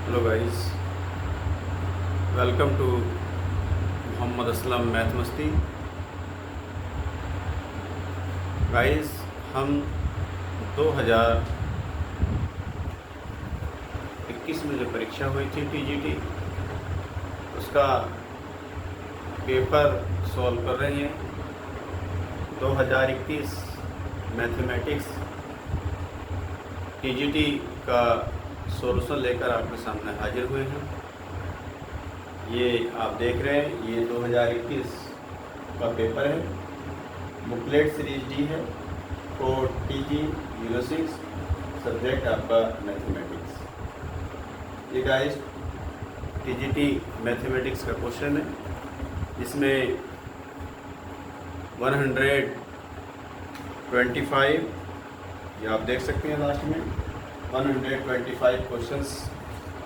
Hello guys, welcome to Mohammad Aslam math Masti. Guys, हम 2021 में जो परीक्षा हुई थी टीजीटी, उसका पेपर सॉल्व कर रहे हैं। 2021 मैथमेटिक्स टीजीटी का सॉल्यूशन लेकर आपके सामने हाजिर हुए हैं। ये आप देख रहे हैं, ये 2021 का पेपर है। बुकलेट सीरीज डी है, कोड TG06, सब्जेक्ट आपका मैथमेटिक्स। ये गाइस टीजीटी मैथमेटिक्स का क्वेश्चन है, जिसमें 125, ये आप देख सकते हैं लास्ट में 125 क्वेश्चंस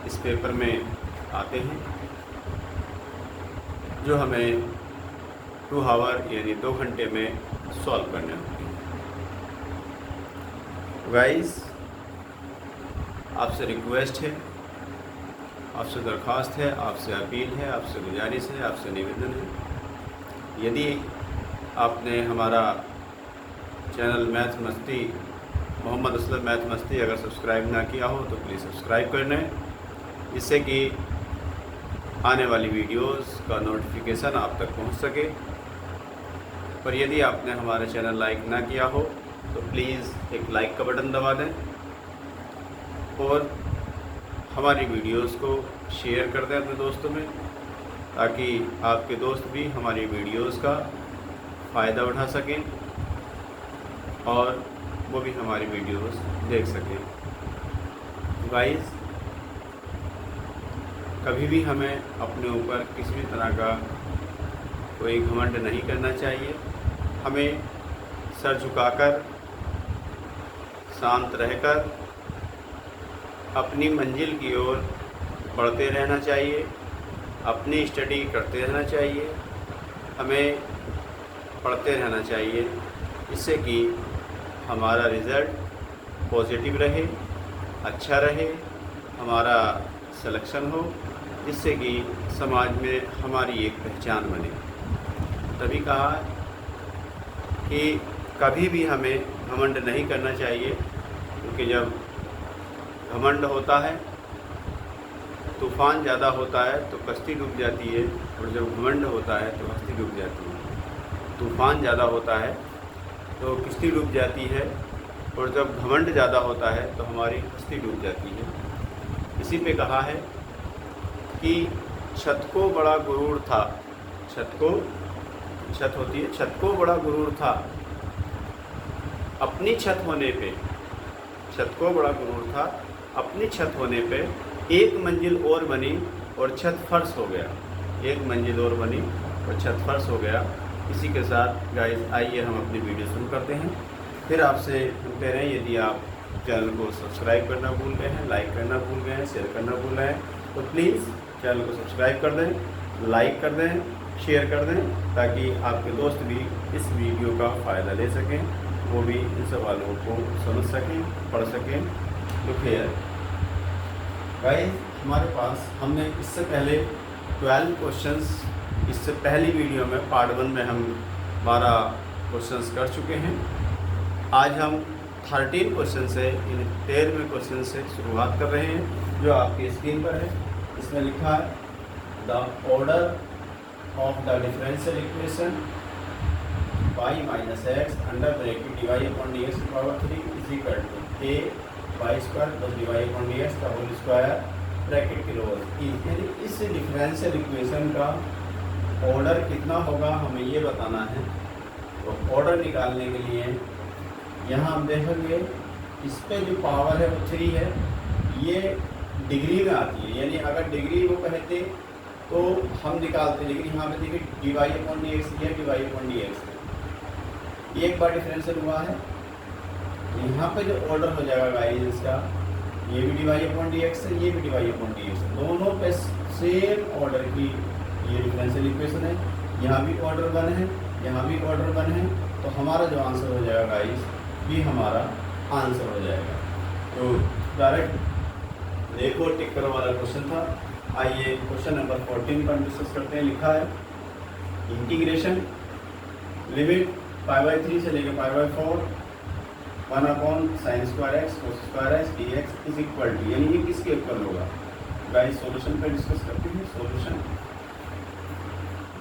इस पेपर में आते हैं, जो हमें 2 आवर यानी 2 घंटे में सॉल्व करने होते हैं। गाइस, आपसे रिक्वेस्ट है, आपसे दरख्वास्त है, आपसे अपील है, आपसे गुजारिश है, आपसे निवेदन है, यदि आपने हमारा चैनल मैथ मस्ती मोहम्मद असलम मैथ मस्ती अगर सब्सक्राइब ना किया हो तो प्लीज़ सब्सक्राइब कर लें, जिससे कि आने वाली वीडियोस का नोटिफिकेशन आप तक पहुंच सके। पर यदि आपने हमारा चैनल लाइक ना किया हो तो प्लीज़ एक लाइक का बटन दबा दें और हमारी वीडियोस को शेयर कर दें अपने दोस्तों में, ताकि आपके दोस्त भी हमारी वीडियोस का फ़ायदा उठा सकें और वो भी हमारी वीडियोस देख सकें। गाइस, कभी भी हमें अपने ऊपर किसी भी तरह का कोई घमंड नहीं करना चाहिए। हमें सर झुकाकर, शांत रहकर अपनी मंजिल की ओर बढ़ते रहना चाहिए, अपनी स्टडी करते रहना चाहिए, हमें पढ़ते रहना चाहिए, इससे कि हमारा रिज़ल्ट पॉजिटिव रहे, अच्छा रहे, हमारा सिलेक्शन हो, जिससे कि समाज में हमारी एक पहचान बने। तभी कहा कि कभी भी हमें घमंड नहीं करना चाहिए, क्योंकि जब घमंड होता है, तूफ़ान ज़्यादा होता है तो कश्ती डूब जाती है, और जब घमंड होता है तो कश्ती डूब जाती है। तूफ़ान ज़्यादा होता है तो कश्ती डूब जाती है, और जब घमंड ज़्यादा होता है तो हमारी कश्ती डूब जाती है। इसी पे कहा है कि छत को बड़ा गुरूर था, छत होती है, छत को बड़ा गुरूर था अपनी छत होने पे, छत को बड़ा गुरूर था अपनी छत होने पे, एक मंजिल और बनी और छत फर्श हो गया, एक मंजिल और बनी और छत फर्श हो गया। इसी के साथ गाइस, आइए हम अपनी वीडियो शुरू करते हैं। फिर आपसे हम कह रहे हैं, यदि आप चैनल को सब्सक्राइब करना भूल गए हैं, लाइक करना भूल गए हैं, शेयर करना भूल गए हैं, तो प्लीज़ चैनल को सब्सक्राइब कर दें, लाइक कर दें, शेयर कर दें, ताकि आपके दोस्त भी इस वीडियो का फ़ायदा ले सकें, वो भी इन सवालों को समझ सकें, पढ़ सकें। तो खैर गाइस, हमारे पास हमने इससे पहले 12 क्वेश्चंस, इससे पहली वीडियो में पार्ट 1 में हम 12 क्वेश्चंस कर चुके हैं। आज हम 13 क्वेश्चन से, इन 13वें क्वेश्चन से शुरुआत कर रहे हैं, जो आपकी स्क्रीन पर है। इसमें लिखा है the order of the differential equation y minus x under bracket dy/dx की power 3 is equal to a y square plus dy/dx का होल स्क्वायर ब्रैकेट के लोअर। यानी इस डिफरेंशियल इक्वेशन का ऑर्डर कितना होगा हमें ये बताना है। तो ऑर्डर निकालने के लिए यहाँ हम देखेंगे, इस पे जो पावर है वो 3 है, ये डिग्री में आती है, यानी अगर डिग्री वो कहते तो हम निकालते, लेकिन यहाँ पे देखिए dy/dx या dy/dx, ये एक बार डिफरेंशियल हुआ है। यहाँ पे जो ऑर्डर हो जाएगा गाइस इसका, ये भी dy/dx है, ये भी dy/dx है, दोनों पे सेम ऑर्डर की ये डिफरेंशियल इक्वेशन है। यहाँ भी ऑर्डर 1 है, यहाँ भी ऑर्डर 1 है, तो हमारा जो आंसर हो जाएगा गाइस, ये हमारा आंसर हो जाएगा। तो डायरेक्ट एक और टिक करो वाला क्वेश्चन था। आइए क्वेश्चन नंबर 14 पर डिस्कस करते हैं। लिखा है इंटीग्रेशन लिमिट π/3 से लेकर π/4 1/sin² cos² dx is equal to, यानी ये किसके इक्वल होगा। गाइस सॉल्यूशन पे डिस्कस करते हैं। सॉल्यूशन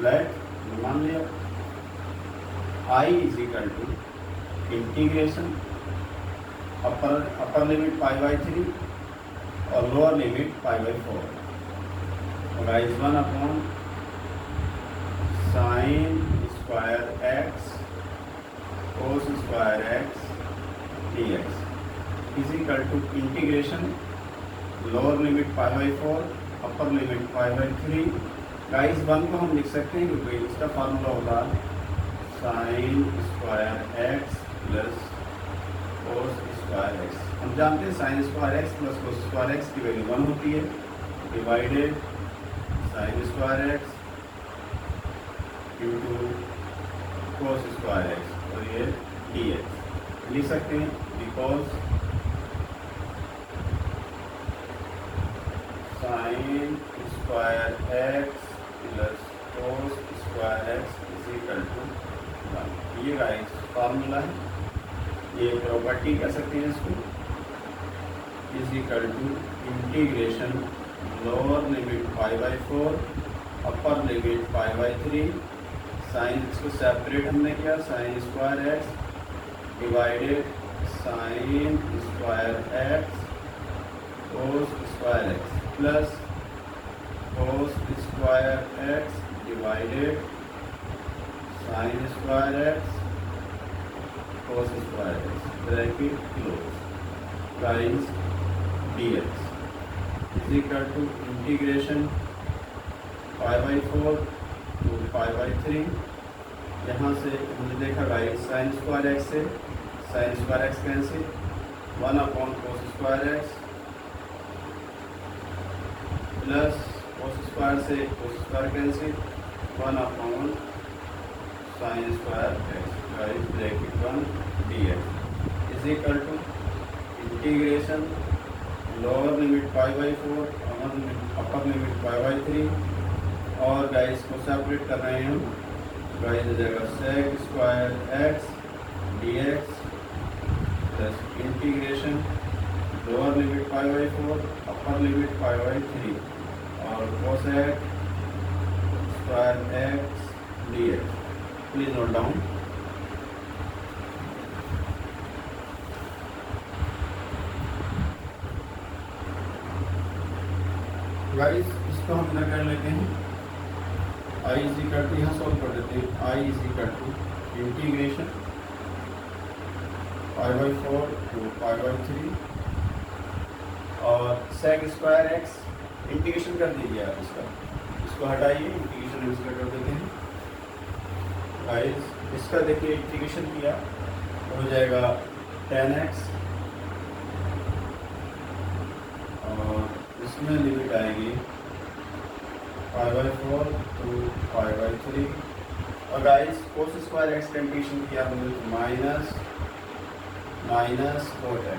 लेट मान लिया I is equal to integration upper limit π/3 और लोअर लिमिट π/4 और guys 1/sin² x cos² x dx is equal to integration lower limit π/4 upper limit π/3। Guys 1 को हम लिख सकते हैं क्योंकि इसका फार्मूला होता है sin² x plus cos² x। हम जानते हैं sin² x plus cos² x की वैल्यू 1 होती है, divided sin² x into cos² x और ये dx लिख सकते हैं because sin² x plus cos² x is equal to 1। ये गाइस फार्मूला है, ये प्रॉपर्टी कह सकते हैं इसको। Is equal to integration lower limit π/4 upper limit π/3 sine, इसको सेपरेट हमने किया sin² x divided sin² x cos² x plus cos² x divided sin² x cos² x bracket close. Guys dx is equal to integration π/4 to π/3। यहाँ से हमने देखा guys sin² x से sin² x cancel 1/cos² x plus cos² से cos² cancel 1/sin² x guys bracket 1 dx is equal to integration lower limit π/4 upper limit π/3 और guys को separate कर रहे हैं हम। गाइस हो जाएगा sec² x dx plus integration lower limit π/4 upper limit π/3 और cosec² x dx। Please note down. Guys इसको हम ना कर लेते हैं I इज इक्वल टू, यहाँ सॉल्व कर देते हैं। I is equal to integration π/4 to π/3 और sec² x इंटीग्रेशन कर दीजिए आप इसको हटाइए, इंटीग्रेशन इसका कर देते हैं। गाइस इसका देखिए इंटीग्रेशन किया तो हो जाएगा tan x और इसमें लिमिट आएगी π/4 टू π/3 और गाइस cos² x का इंटीग्रेशन किया हमने तो माइनस cot x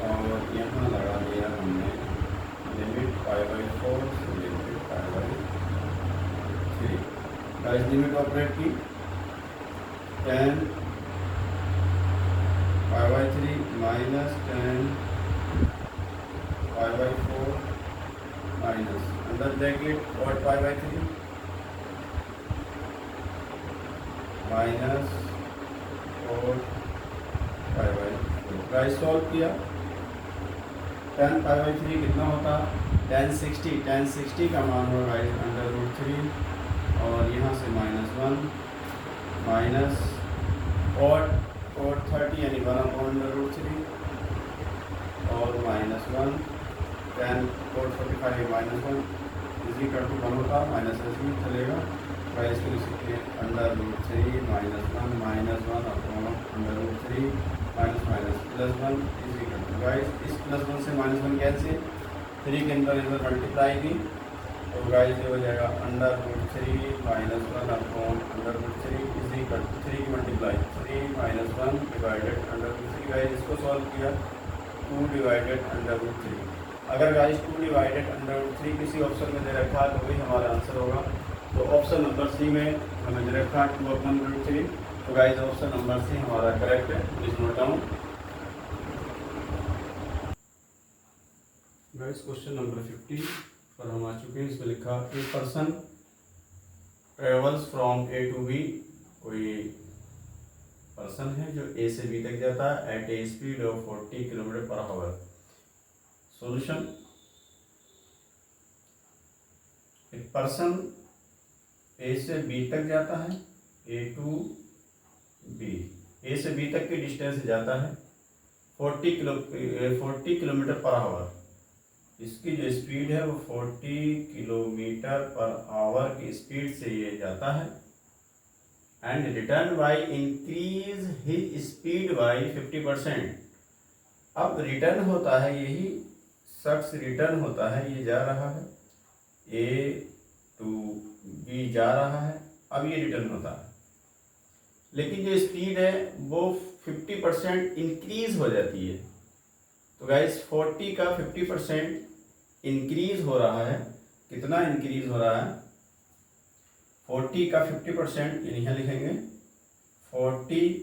और यहाँ लगा दिया हमने लिमिट π/4 से लिमिट π/3। गाइस लिमिट ऑपरेट की tan π/3 माइनस tan π/4 माइनस अंदर bracket cot π/3 minus cot π/4। Guys solve किया tan π/3 कितना होता, tan 60 का मान होगा गाइस √3 और यहाँ से -1 माइनस cot 30 यानी 1/√3 और -1 tan cot 45 -1 is equal to 1 होता, माइनस इसमें चलेगा। गाइस को लिख सकते हैं √3 -1 -1/√3 minus +1 is equal to, guys इस +1 से -1 कैंसिल, 3 के अंदर इधर मल्टीप्लाई की तो गाइस ये हो जाएगा √3 minus 1 upon √3 is equal to 3 multiply 3 minus 1 divided √3। Guys इसको सॉल्व किया 2 डिवाइडेड √3। अगर गाइस 2 डिवाइडेड √3 किसी ऑप्शन में दे रखा है तो वही हमारा आंसर होगा। तो ऑप्शन नंबर सी में हमें दे रखा है 2 अपॉन √3। तो गाइस ऑप्शन नंबर सी हमारा करेक्ट है। Please note down. Guys question number 50 पर हम आ चुके हैं। इसमें लिखा a person travels from A to B. कोई पर्सन है जो ए से बी तक जाता है at a speed of 40 kilometre per hour. Solution, एक पर्सन ए से बी तक जाता है, ए टू बी, ए से बी तक की डिस्टेंस जाता है 40 किलोमीटर पर आवर। इसकी जो स्पीड है वो 40 किलोमीटर पर आवर की स्पीड से ये जाता है and return by increase his speed bye 50%। अब रिटर्न होता है, यही शख्स रिटर्न होता है, ये जा रहा है ए टू बी जा रहा है, अब ये रिटर्न होता है, लेकिन जो स्पीड है वो 50% इंक्रीज हो जाती है। तो गाइस 40 का 50% इंक्रीज हो रहा है। कितना इंक्रीज हो रहा है? 40 का 50%, यहाँ लिखेंगे 40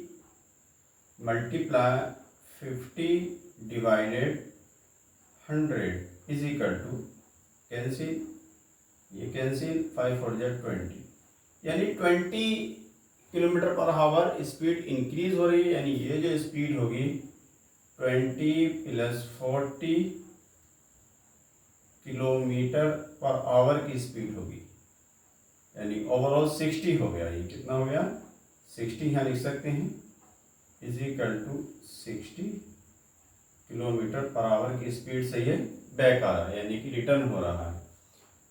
multiply 50 divided 100 is equal to, cancel, ये कैंसिल, 5 4 20, यानी 20 kilometre per our speed increase हो रही है। यानी ये जो स्पीड होगी 20 प्लस 40 किलोमीटर पर आवर की स्पीड होगी, यानी ओवरऑल 60 हो गया। ये कितना हो गया? 60 यहाँ लिख सकते हैं is equal to 60 kilometre per hour की स्पीड से ये बैक आ रहा है, यानी कि रिटर्न हो रहा है।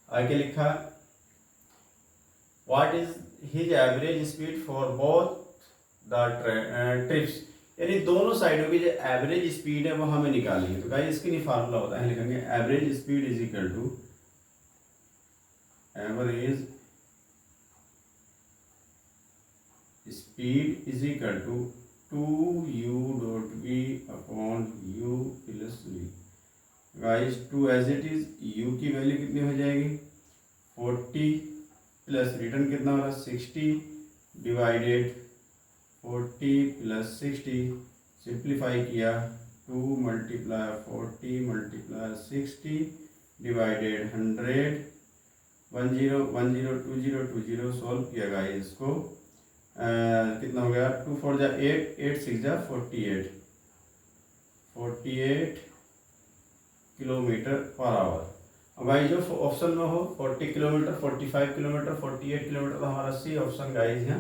आगे लिखा what is his average speed for both the trips, यानी दोनों साइडों की जो एवरेज स्पीड है वो हमें निकालनी है। तो गाइस इसके लिए फार्मूला होता है, लिखेंगे average speed is equal to average speed is equal to 2u dot v upon u plus v। Guys 2 as it is, u की वैल्यू कितनी हो जाएगी 40 प्लस रिटर्न कितना होगा 60 डिवाइडेड 40 प्लस 60, सिंप्लीफाई किया 2 मल्टीप्लाई 40 मल्टीप्लाई 60 डिवाइडेड 100, 10 10 20 20 सॉल्व किया guys इसको, कितना हो गया 2 4 जा 8 8 6 जा 48 किलोमीटर पर आवर। अब भाई जो ऑप्शन में हो 40 किलोमीटर 45 किलोमीटर 48 किलोमीटर, तो हमारा सी ऑप्शन गाइस यहाँ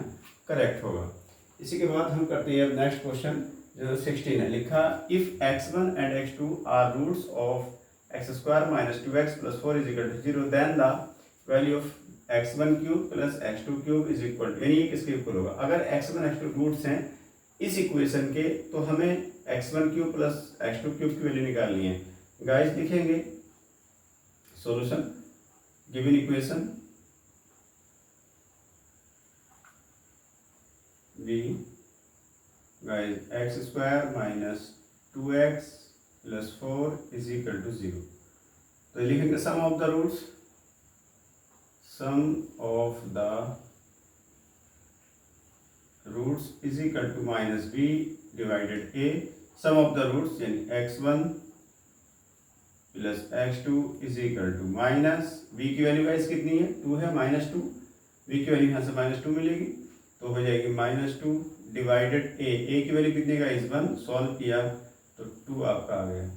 करेक्ट होगा। इसी के बाद हम करते हैं नेक्स्ट क्वेश्चन जो 16 है। लिखा if x1 and x2 are roots of x² minus 2x plus 4 is equal to 0 then the value of x1 cube plus x2 cube is equal to, यानी ये किसके इक्वल होगा? अगर x1 x2 रूट्स हैं इस इक्वेशन के, तो हमें x1 cube plus x2 cube की वैल्यू निकालनी है। गाइस लिखेंगे solution given equation B, guys x² minus 2x plus 4 is equal to 0। तो लिखेंगे sum of the roots, sum of the roots is equal to minus b divided a, sum of the roots यानी x1 plus x2 is equal to minus b की value guys कितनी है 2 है, -2, b की value यहाँ से -2 मिलेगी, तो हो जाएगी -2 डिवाइडेड a की वैल्यू कितनी गाइस 1, सॉल्व किया तो 2 आपका आ गया।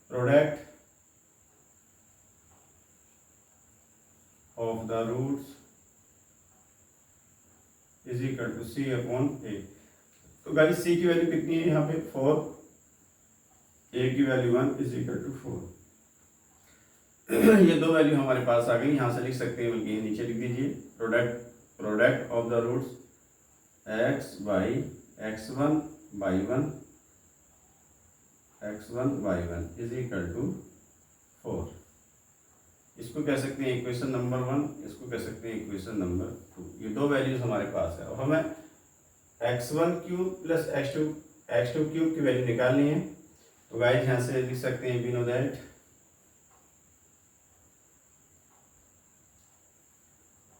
Product of the roots is equal to c upon a। तो गाइस c की वैल्यू कितनी है यहाँ पे 4, a की वैल्यू 1 इज इक्वल टू 4। ये दो वैल्यू हमारे पास आ गई, यहाँ से लिख सकते हैं, बल्कि नीचे लिख दीजिए product of the roots x by x1 by 1 is equal to 4। इसको कह सकते हैं इक्वेशन नंबर 1, इसको कह सकते हैं इक्वेशन नंबर 2। ये दो वैल्यूज हमारे पास है और हमें x1 cube plus x2 cube की वैल्यू निकालनी है। तो गाइस यहाँ से लिख सकते हैं वी नो दैट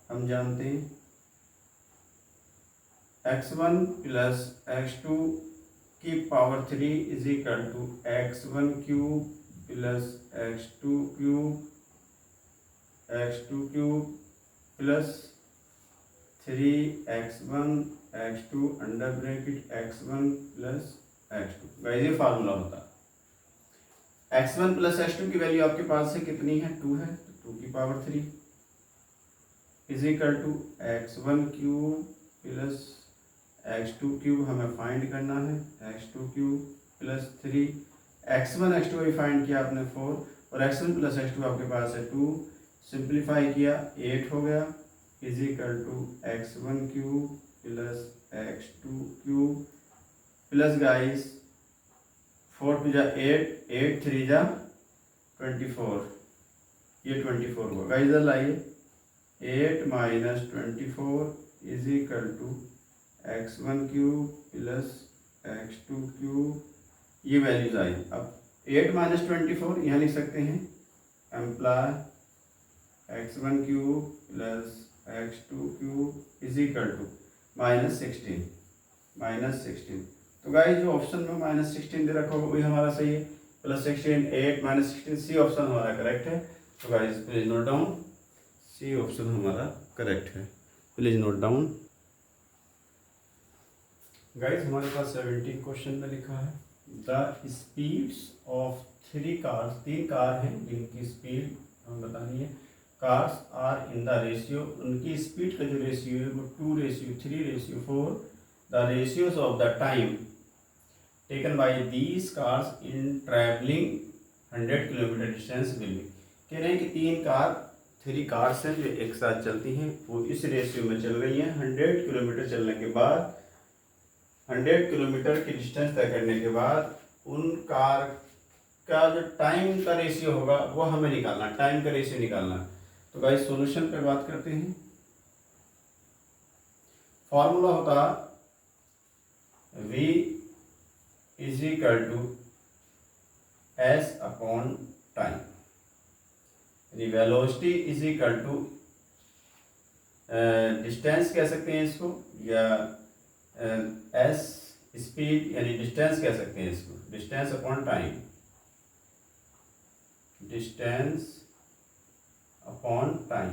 हम जानते हैं x1 प्लस x2 की power 3 is equal to x1 cube plus x2 cube plus 3x1 x2 under bracket x1 plus x2। Guys ये फार्मूला होता है। x1 प्लस x2 की वैल्यू आपके पास से कितनी है, 2 है, तो 2 की power 3 is equal to x1 cube plus x2 cube हमें फाइंड करना है, x2 cube plus 3, x1 x2 भी फाइंड किया आपने 4 और x1 प्लस x2 आपके पास है 2, सिंप्लीफाई किया 8 हो गया is equal to x1 cube plus x2 cube plus guys 4 two जा 8, 8 3 जा 24, ये 24 होगा गाइस। इधर लाइए 8 minus 24 is equal to x1 cube plus x2 cube, ये वैल्यूज आई। अब 8 माइनस 24 यहाँ लिख सकते हैं imply x1 cube plus x2 cube is equal to minus 16। तो गाइस जो ऑप्शन में माइनस 16 दे रखा होगा वही हमारा सही है, प्लस 16 8 माइनस 16 सी ऑप्शन हमारा करेक्ट है। तो guys please note down, C option हमारा करेक्ट है, प्लीज नोट डाउन। गाइस हमारे पास 17 क्वेश्चन में लिखा है the speeds of 3 cars, 3 car हैं जिनकी स्पीड हमें बतानी है। Cars are in the ratio, उनकी स्पीड का जो रेशियो है वो 2:3:4। The ratios of the time taken by these cars in travelling 100 kilometre distance will be. कह रहे हैं कि 3 कार्स हैं जो एक साथ चलती हैं, वो इस रेशियो में चल रही हैं। 100 किलोमीटर चलने के बाद, 100 किलोमीटर की डिस्टेंस तय करने के बाद उन कार का जो टाइम का रेशियो होगा वो हमें निकालना, टाइम का रेशियो निकालना। तो गाइस सॉल्यूशन पे बात करते हैं। फॉर्मूला होता v is equal to s upon time, velocity is equal to distance कह सकते हैं इसको, या s स्पीड यानी डिस्टेंस कह सकते हैं इसको, distance upon time, distance upon time,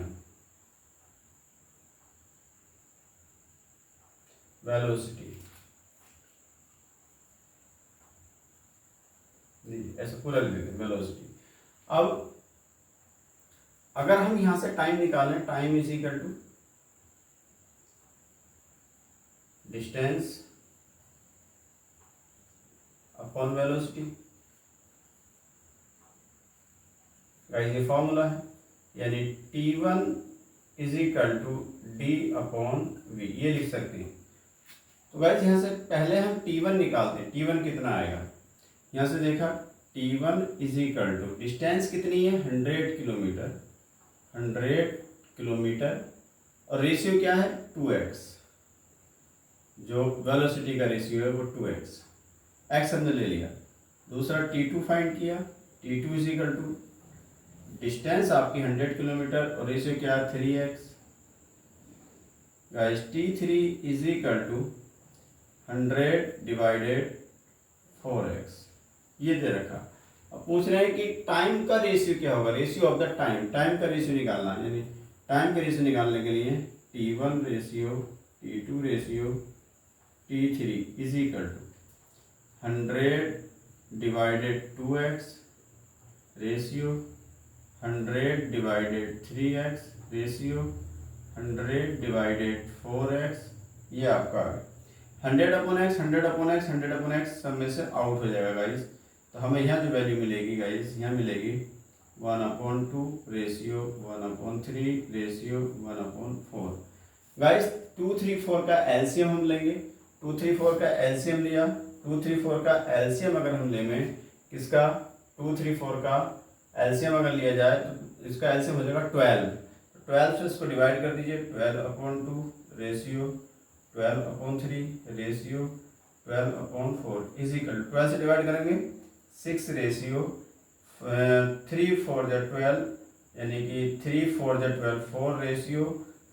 velocity, ऐसा पूरा लिख देते हैं वेलोसिटी। अब अगर हम यहां से टाइम निकालें, time is equal to distance upon velocity, guys ये फॉर्मूला है, यानी T1 is equal to D upon V, ये लिख सकते हैं। तो गाइस यहाँ से पहले हम T1 निकालते हैं, T1 कितना आएगा, यहाँ से देखा T1 is equal to distance कितनी है 100 किलोमीटर, 100 किलोमीटर और रेशियो क्या है 2x, जो वेलोसिटी का रेशियो है वो 2x, x हमने ले लिया। दूसरा T2 फाइंड किया, T2 is equal to distance आपकी 100 किलोमीटर और रेशियो क्या है 3x। Guys T3 is equal to 100 divided 4x, ये दे रखा। अब पूछ रहे हैं कि टाइम का रेशियो क्या होगा, ratio of the time, time का रेशियो निकालना है, यानी टाइम का रेशियो निकालने के लिए T1 ratio T2 ratio T3 is equal to 100 divided 2x ratio 100 divided 3x ratio 100 divided 4x, ये आपका 100 upon x 100 upon x 100 upon x सब में से आउट हो जाएगा गाइस। तो हमें यहाँ जो वैल्यू मिलेगी गाइस, यहाँ मिलेगी 1/2 रेशियो 1/3 रेशियो 1/4। गाइस 2 3 4 का एलसीएम हम लेंगे, 2 3 4 का एलसीएम लिया, 2 3 4 का एलसीएम अगर हम लेंगे किसका 2 3 4 का एलसीएम अगर लिया जाए तो इसका एलसीएम हो जाएगा 12। 12 से इसको डिवाइड कर दीजिए, 12/2 रेशियो 12/3 रेशियो 12/4 इज इक्वल 12 से डिवाइड करेंगे 6 रेशियो 3 4 जा 12, यानी कि 3 4 जा 12, 4 रेशियो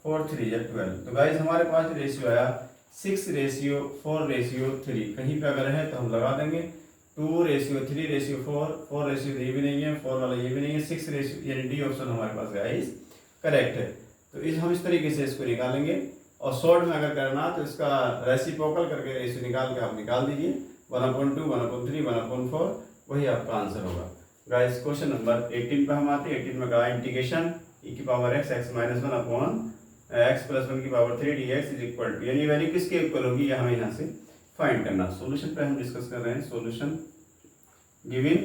4 3 जा 12। तो गाइस हमारे पास रेशियो आया 6 रेशियो 4 रेशियो 3। कहीं पे अगर है तो हम लगा देंगे 2 रेशियो 3 रेशियो 4, 4 रेशियो ये भी नहीं है, 4 वाला ये भी नहीं है, 6 रेशियो, यानी डी ऑप्शन हमारे पास गाइस करेक्ट है। तो इस हम इस तरीके से इसको निकालेंगे, और शॉर्ट में अगर करना तो इसका रेसिप्रोकल करके रेशियो निकाल के आप निकाल दीजिए 1/2 1/3 1/4, वही आपका आंसर होगा। गाइस क्वेश्चन नंबर 18 पे हम आते हैं। 18 में कहा इंटीग्रेशन e की power x x minus 1 upon x plus 1 की power 3 dx is equal to, यानी वैल्यू किसके इक्वल होगी ये हमें यहाँ से फाइंड करना। सॉल्यूशन पे हम डिस्कस कर रहे हैं। सॉल्यूशन गिवन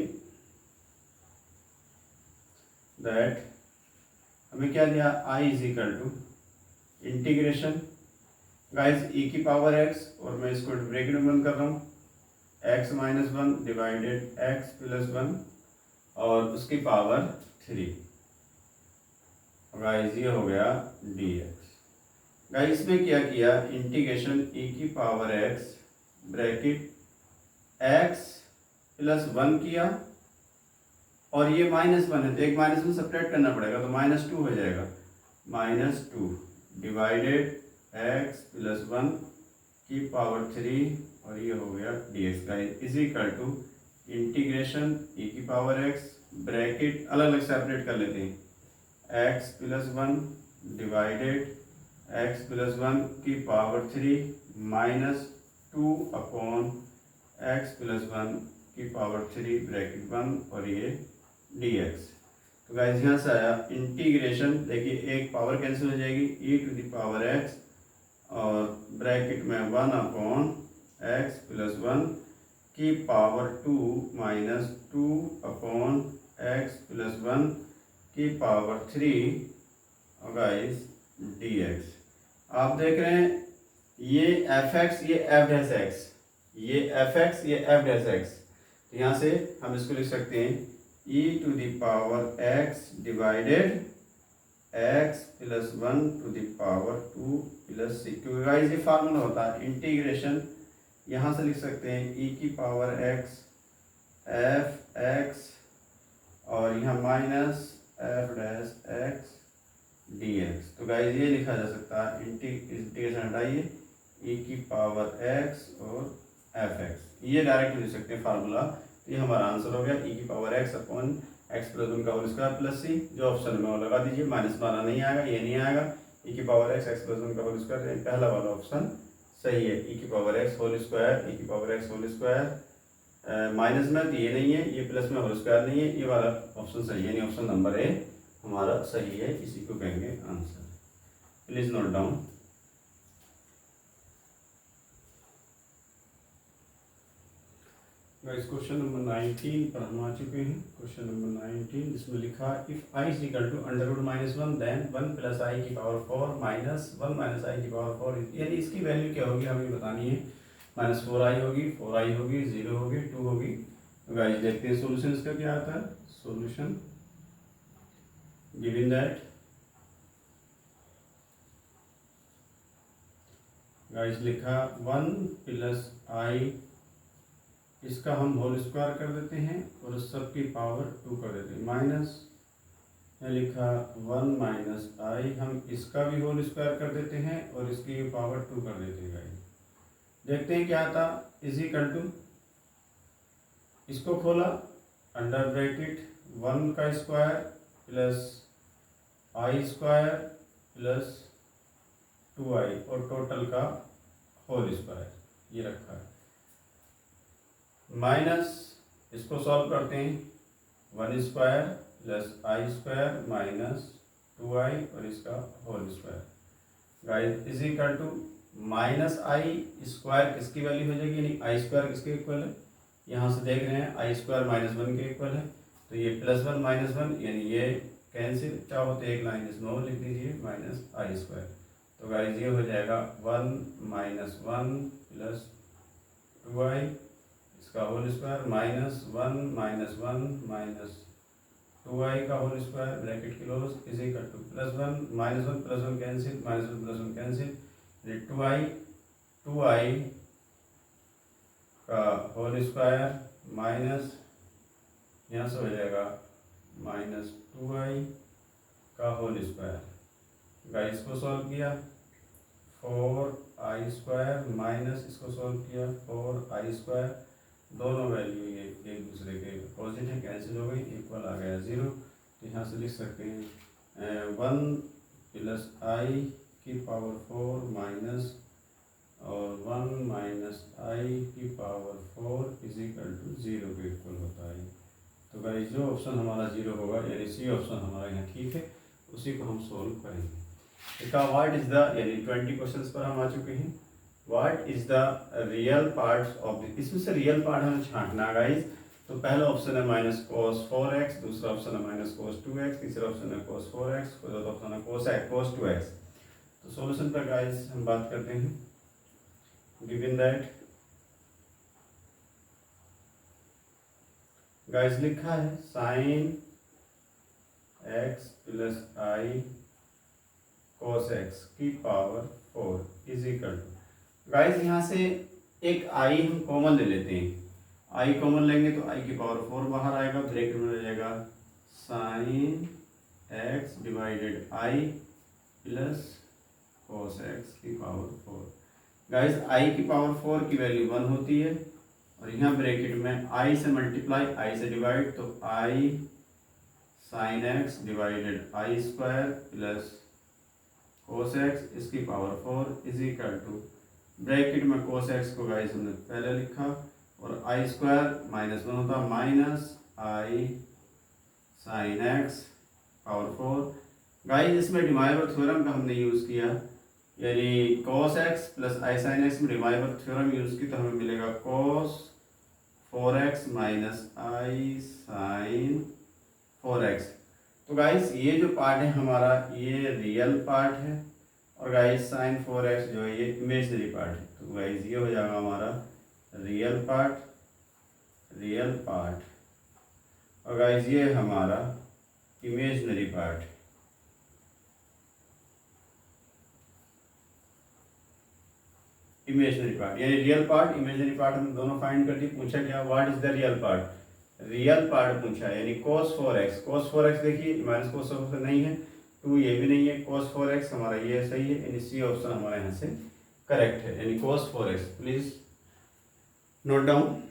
दैट हमें क्या दिया, i is equal to integration guys e की पावर x, और मैं इसको ब्रैकेट में बंद कर रहा हूँ, x minus 1 divided x plus 1 और उसकी पावर 3। गाइस ये हो गया dx। गाइस इसमें क्या किया, इंटीग्रेशन e की power x bracket x plus 1 किया, और ये -1 है तो एक -1 सब्ट्रैक्ट करना पड़ेगा, तो -2 हो जाएगा, -2 डिवाइडेड x प्लस 1 की पावर 3, और ये हो गया dx। Guys is equal to integration e की पावर x ब्रैकेट अलग अलग सेपरेट कर लेते हैं, x plus 1 divided x plus 1 की पावर 3 -2 अपॉन x प्लस 1 की पावर 3 ब्रैकेट 1, और ये dx। तो गाइस यहाँ से आया इंटीग्रेशन, देखिए एक पावर कैंसिल हो जाएगी, e to the power x और ब्रैकेट में 1 अपॉन x प्लस 1 की पावर 2 -2 अपॉन x प्लस 1 की पावर 3, और गाइस dx। आप देख रहे हैं ये fx ये f डैश x, ये fx ये f डैश x, तो यहाँ से हम इसको लिख सकते हैं e to the power x divided x plus 1 to the power 2 plus c। क्योंकि गाइस ये फार्मूला होता है इंटीग्रेशन, यहाँ से लिख सकते हैं e की पावर x f x और यहाँ minus f dash x dx। तो गाइस ये लिखा जा सकता है, इंटीग्रेशन हटाइए e की पावर x और f x, ये डायरेक्ट लिख सकते हैं फार्मूला। ये हमारा आंसर हो गया e की power x upon x plus 1 का होल स्क्वायर प्लस c, जो ऑप्शन में वो लगा दीजिए, माइनस वाला नहीं आएगा, ये नहीं आएगा, e की पावर x x प्लस 1 का होल स्क्वायर, पहला वाला ऑप्शन सही है, e की power x whole square, e की power x whole square minus में तो ये नहीं है, ये प्लस में होल स्क्वायर नहीं है, ये वाला ऑप्शन सही है, यानी ऑप्शन नंबर ए हमारा सही है, इसी को कहेंगे answer. Please note down. Guys question number 19 पर हम आ चुके हैं। क्वेश्चन नंबर 19 जिसमें लिखा if i is equal to √-1 then 1 plus i की पावर 4 माइनस 1 माइनस i की पावर 4, यानी इसकी वैल्यू क्या होगी हमें बतानी है। -4i होगी, 4i होगी, 0 होगी, 2 होगी। तो गाइस देखते हैं सॉल्यूशन इसका क्या आता है। सॉल्यूशन गिवन दैट गाइस लिखा 1 प्लस i, इसका हम होल स्क्वायर कर देते हैं और सब की पावर 2 कर देते हैं, माइनस लिखा 1 माइनस i, हम इसका भी होल स्क्वायर कर देते हैं और इसकी पावर 2 कर देते हैं। देखते हैं क्या आता, इज इक्वल टू, इसको खोला अंडर ब्रैकेट 1 का square plus i square plus 2i और टोटल का होल स्क्वायर, ये रखा है, माइनस इसको सॉल्व करते हैं 1 square plus i square minus 2i और इसका whole square. Guys is equal to minus i square किसकी वैल्यू हो जाएगी, यानी आई स्क्वायर किसके इक्वल है, यहाँ से देख रहे हैं आई स्क्वायर -1 के इक्वल है, तो ये +1 -1 यानी ये कैंसिल, चाहो तो एक लाइन इसमें और लिख दीजिए माइनस आई स्क्वायर। तो गाइस ये हो जाएगा 1 - 1 प्लस 2i इसका whole square minus 1 - 1 minus 2i का whole square bracket close is equal to +1 -1 +1 cancel, -1 +1 cancel, 2i का होल स्क्वायर माइनस यहाँ से हो जाएगा -2i का होल स्क्वायर। गाइस को सॉल्व किया 4i स्क्वायर माइनस इसको सॉल्व किया 4i स्क्वायर, दोनों वैल्यू ये एक दूसरे के अपोजिट है, कैंसिल हो गई, इक्वल आ गया 0। तो यहाँ से लिख सकते हैं 1 + i की पावर 4 माइनस और 1 - i की पावर 4 इज इक्वल टू 0 के इक्वल होता है। तो गाइस जो ऑप्शन हमारा 0 होगा यानी सी ऑप्शन हमारा यहाँ ठीक है, उसी को हम सोल्व करेंगे। इसका व्हाट इज द यानी 20 क्वेश्चंस पर हम आ चुके हैं। What is the real parts of the, इसमें से रियल पार्ट हमें छांटना गाइस। तो पहला ऑप्शन है -cos 4x, दूसरा ऑप्शन है -cos 2x, तीसरा ऑप्शन है cos 4x, चौथा ऑप्शन है cos 2x। तो सॉल्यूशन पर गाइस हम बात करते हैं। गिवन दैट गाइस लिखा है sin x + i cos x की power 4 is equal to, guys यहाँ से एक i हम कॉमन ले लेते हैं। i कॉमन लेंगे तो i की पावर 4 बाहर आएगा, ब्रैकेट में हो जाएगा sin x divided i plus cos x की पावर 4। गाइस i की पावर 4 की वैल्यू 1 होती है और यहाँ ब्रैकेट में i से मल्टीप्लाई i से डिवाइड, तो i sin x divided i square plus cos x इसकी power 4 is equal to, bracket में cos x को गाइस हमने पहले लिखा और i स्क्वायर -1 होता minus i sin x power 4। Guys इसमें डिवाइवर थ्योरम का हमने यूज़ किया, यानी cos x plus i sin x में डिवाइवर थ्योरम यूज़ की, तो हमें मिलेगा cos 4x minus i sin 4x। तो गाइस ये जो पार्ट है हमारा ये रियल पार्ट है और गाइस sin 4x जो है ये इमेजनरी पार्ट है। तो गाइस ये हो जाएगा हमारा रियल पार्ट और गाइस ये हमारा इमेजनरी पार्ट है। इमेजनरी पार्ट यानी रियल पार्ट इमेजनरी पार्ट हमने दोनों फाइंड कर दी। पूछा क्या what is the real part, real part पूछा है यानी cos 4x देखिए माइनस cos 4x नहीं है, 2 ये भी नहीं है, cos 4x हमारा ये सही है, यानी सी ऑप्शन हमारा यहाँ से करेक्ट है, यानी cos 4x। Please note down.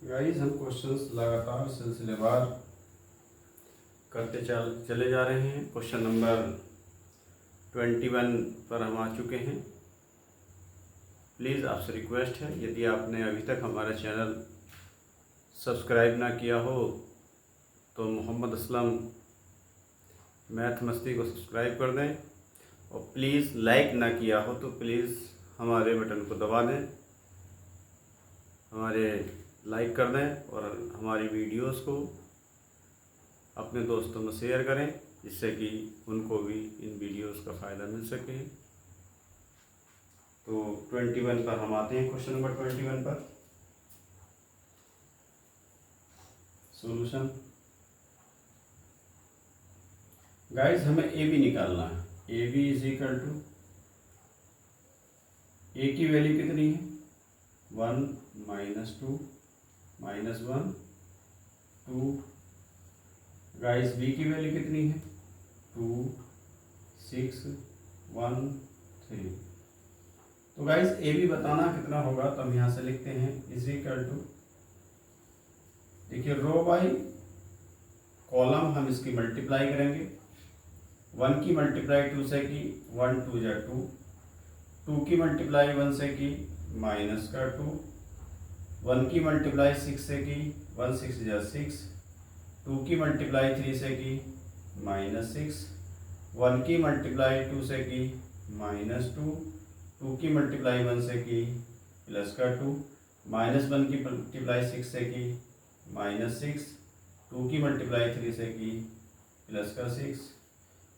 Guys हम क्वेश्चंस लगातार सिलसिलेवार करते चले जा रहे हैं। क्वेश्चन नंबर 21 पर हम आ चुके हैं। प्लीज़ आपसे रिक्वेस्ट है यदि आपने अभी तक हमारा चैनल सब्सक्राइब ना किया हो तो मोहम्मद असलम मैथ मस्ती को सब्सक्राइब कर दें और प्लीज़ लाइक ना किया हो तो प्लीज़ हमारे बटन को दबा दें, हमारे लाइक कर दें और हमारी वीडियोस को अपने दोस्तों में शेयर करें जिससे कि उनको भी इन वीडियोस का फ़ायदा मिल सके। तो 21 पर हम आते हैं। क्वेश्चन नंबर 21 पर सॉल्यूशन। गाइस हमें ए बी निकालना है। A B is equal to, A की वैल्यू कितनी है 1 -2 -1 2। गाइस बी की वैल्यू कितनी है 2 6 1 3। तो गाइस ए बी बताना कितना होगा तो हम यहाँ से लिखते हैं इज इक्वल टू, देखिए रो बाई कॉलम हम इसकी मल्टीप्लाई करेंगे। 1 की मल्टीप्लाई 2 से की 1 2 जा 2, 2 की मल्टीप्लाई 1 से की -2, 1 की मल्टीप्लाई 6 से की 1 6 जा 6, 2 की मल्टीप्लाई 3 से की -6, 1 की मल्टीप्लाई 2 से की -2, 2 की मल्टीप्लाई 1 से की +2, -1 की मल्टीप्लाई 6 से की -6, 2 की मल्टीप्लाई 3 से की +6।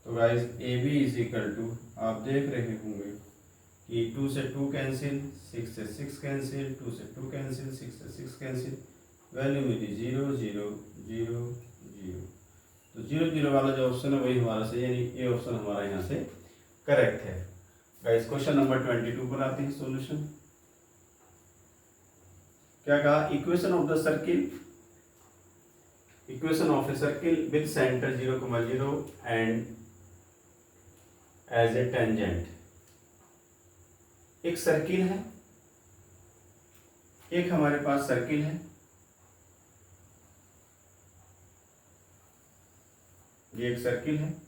तो guys A B is equal to, आप देख रहे होंगे कि 2 से 2 कैंसिल, 6 से 6 कैंसिल, 2 से 2 कैंसिल, 6 से 6 कैंसिल, वैल्यू मिली 0 0 0 0। तो 0 0 वाला जो ऑप्शन है वही हमारा सही, यानी ये ऑप्शन हमारा यहाँ से करेक्ट है। गाइस क्वेश्चन नंबर 22 पर आते हैं सॉल्यूशन। क्या कहा, equation of the circle, equation of a circle with centre 0,0 and as a tangent. एक सर्किल है, एक हमारे पास सर्किल है, ये एक सर्किल है,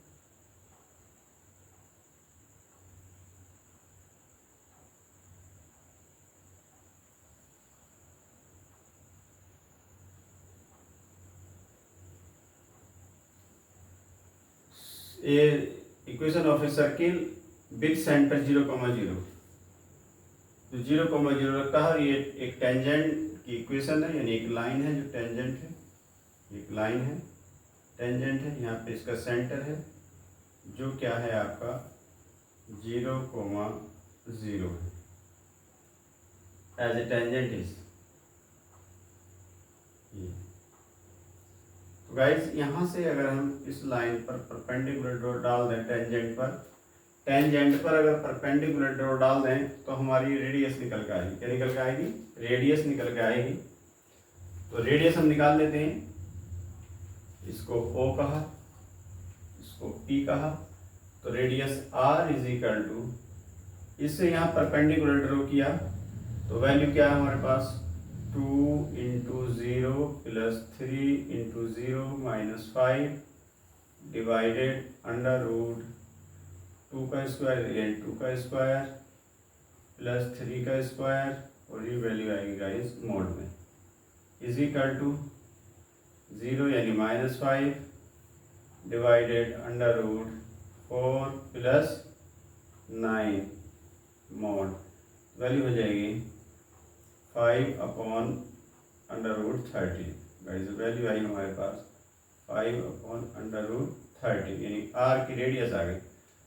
ये equation of a circle with centre 0,0, तो 0,0 रखता है। ये एक टेंजेंट की इक्वेशन है, यानी एक लाइन है जो टेंजेंट है, एक लाइन है टेंजेंट है, यहाँ पे इसका सेंटर है जो क्या है आपका 0,0 है, एज ए टेंजेंट इज। तो गाइज यहाँ से अगर हम इस लाइन पर परपेंडिकुलर ड्रॉ डाल दें टेंजेंट पर अगर परपेंडिकुलर ड्रॉ डाल दें तो हमारी रेडियस निकल के आएगी। क्या निकल के आएगी? रेडियस निकल के आएगी। तो रेडियस हम निकाल लेते हैं, इसको O कहा, इसको P कहा, तो radius R is equal to, इससे यहाँ परपेंडिकुलर ड्रॉ किया तो वैल्यू क्या है हमारे पास 2 × 0 + 3 × 0 - 5 डिवाइडेड √ 2 का स्क्वायर यानी 2 का स्क्वायर प्लस 3 का स्क्वायर, और ये वैल्यू आएगी गाइस मोड में, इज इक्वल टू 0 यानी -5 डिवाइडेड √ 4 + 9 मोड, वैल्यू हो जाएगी 5/√30। गाइस वैल्यू आई हमारे पास 5/√30, यानी R की रेडियस आ गई।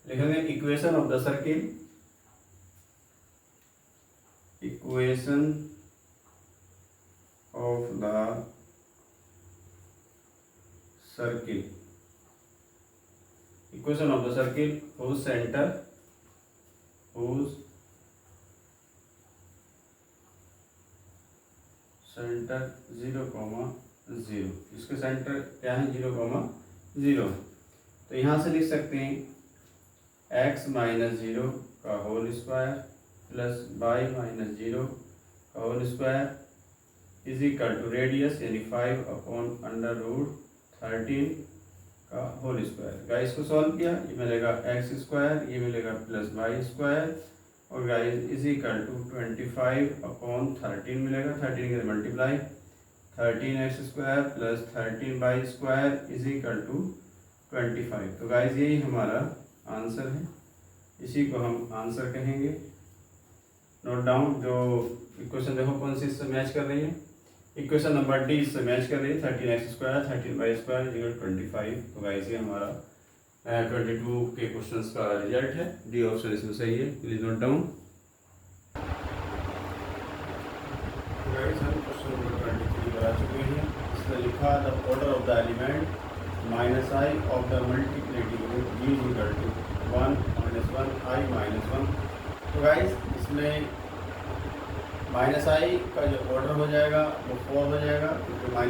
लिखेंगे equation of the circle, equation of the circle, equation of the circle whose centre, centre 0,0, इसके सेंटर क्या है 0,0। तो यहाँ से लिख सकते हैं x - 0 का होल स्क्वायर प्लस y - 0 का whole square is equal to radius यानी 5/√13 का होल स्क्वायर। गाइस को सॉल्व किया, ये मिलेगा x², ये मिलेगा प्लस y², और गाइस इज इक्वल टू 25/13 मिलेगा, 13 के multiply 13x² plus 13y² is equal to 25। तो गाइस यही हमारा आंसर है, इसी को हम आंसर कहेंगे। नोट डाउन, जो इक्वेशन देखो कौन सी इससे मैच कर रही है, इक्वेशन नंबर डी इससे मैच कर रही है, 13x² 13y² इज इक्वल 25। तो गाइस ये हमारा 22 के क्वेश्चंस का रिजल्ट है, डी ऑप्शन इसमें सही है, प्लीज नोट डाउन। गाइस हम क्वेश्चन नंबर 23 पर आ चुके हैं। इसमें लिखा the order of the element -i of the multiplicative group g is equal to 1 - 1 i - 1। तो गाइस इसमें -i का जो ऑर्डर हो जाएगा वो 4 हो जाएगा, क्योंकि -i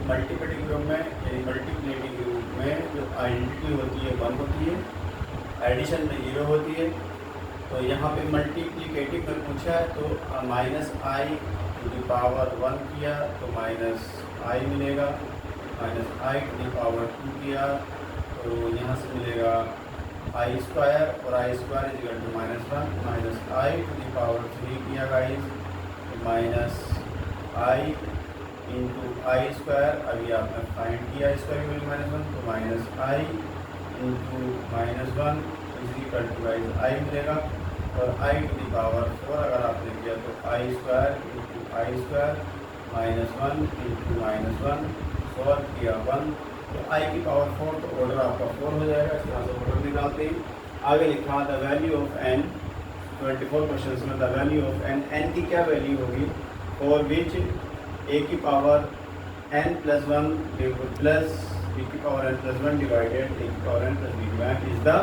मल्टीप्लिकेटिव ग्रुप में यानी मल्टीप्लिकेटिव ग्रुप में जो आइडेंटिटी होती है 1 होती है, एडिशन में 0 होती है। तो यहाँ पे मल्टीप्लिकेटिव में पूछा है तो -i⁻1 किया तो -i मिलेगा, -i⁻2 किया तो यहाँ से मिलेगा i² और i² is equal to -1, -i⁻3 किया गाइस तो -i⁻i², अभी आपने फाइंड किया इसका भी वैल्यू -1, तो -i⁻1 is equal to guys i मिलेगा, और i⁴ अगर आपने किया तो i² × i² -1 × -1 सॉल्व किया 1, तो i⁴ तो ऑर्डर आपका 4 हो जाएगा। इस तरह से ऑर्डर निकालते हैं। आगे लिखा the value of N, 24 question में the value of N, N की क्या वैल्यू होगी, फॉर विच ए की power N plus one plus B की power N plus one divided A की power N plus B divide is the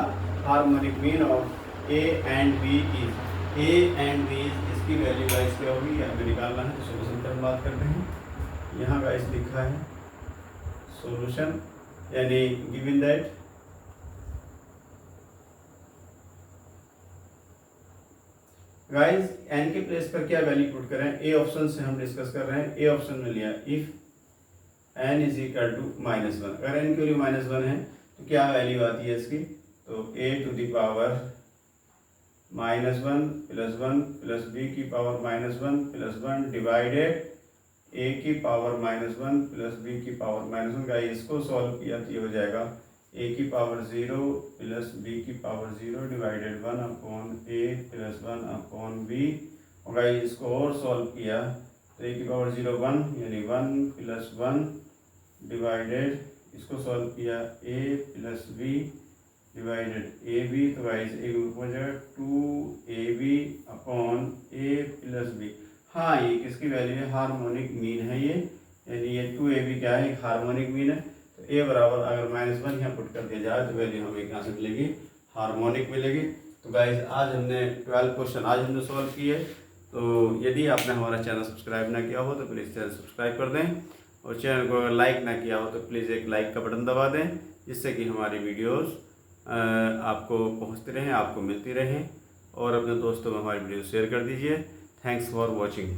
harmonic mean of A and B is, A and B इसकी value guys क्या होगी, हमें निकालना है। तो solution पर बात करते हैं। यहाँ गाइस लिखा है सोल्यूशन, यानी गिवन दैट गाइस एन के प्लेस पर क्या वैल्यू पुट करें, ए ऑप्शन से हम डिस्कस कर रहे हैं। ए ऑप्शन में लिया if N is equal to -1, अगर एन की वैल्यू -1 है तो क्या वैल्यू आती है इसकी, तो A to the power -1 plus 1 plus B की पावर -1 प्लस 1 डिवाइडेड ए की पावर -1 प्लस बी की पावर -1। गाइस इसको सॉल्व किया तो ये हो जाएगा ए की पावर 0 प्लस बी की power 0 divided 1 upon A plus 1 upon B. और गाइस इसको और सॉल्व किया तो ए की पावर 0 1 यानी 1 प्लस 1 डिवाइडेड, इसको सॉल्व किया A plus B divided A B. तो गाइस ए हो जाएगा 2ab upon A plus B. हाँ ये किसकी वैल्यू है, हार्मोनिक मीन है ये, यानी ये 2ab क्या है, हार्मोनिक मीन है। तो ए बराबर अगर -1 यहाँ पुट कर दिया जाए तो वैल्यू हमें यहाँ से मिलेगी, हार्मोनिक मिलेगी। तो गाइस आज हमने 12 क्वेश्चन आज हमने सॉल्व किए। तो यदि आपने हमारा चैनल सब्सक्राइब ना किया हो तो प्लीज़ चैनल सब्सक्राइब कर दें, और चैनल को अगर लाइक ना किया हो तो प्लीज़ एक लाइक का बटन दबा दें, जिससे कि हमारी वीडियोज़ आपको पहुँचती रहें, आपको मिलती रहें, और अपने दोस्तों में हमारी वीडियो शेयर कर दीजिए। Thanks for watching.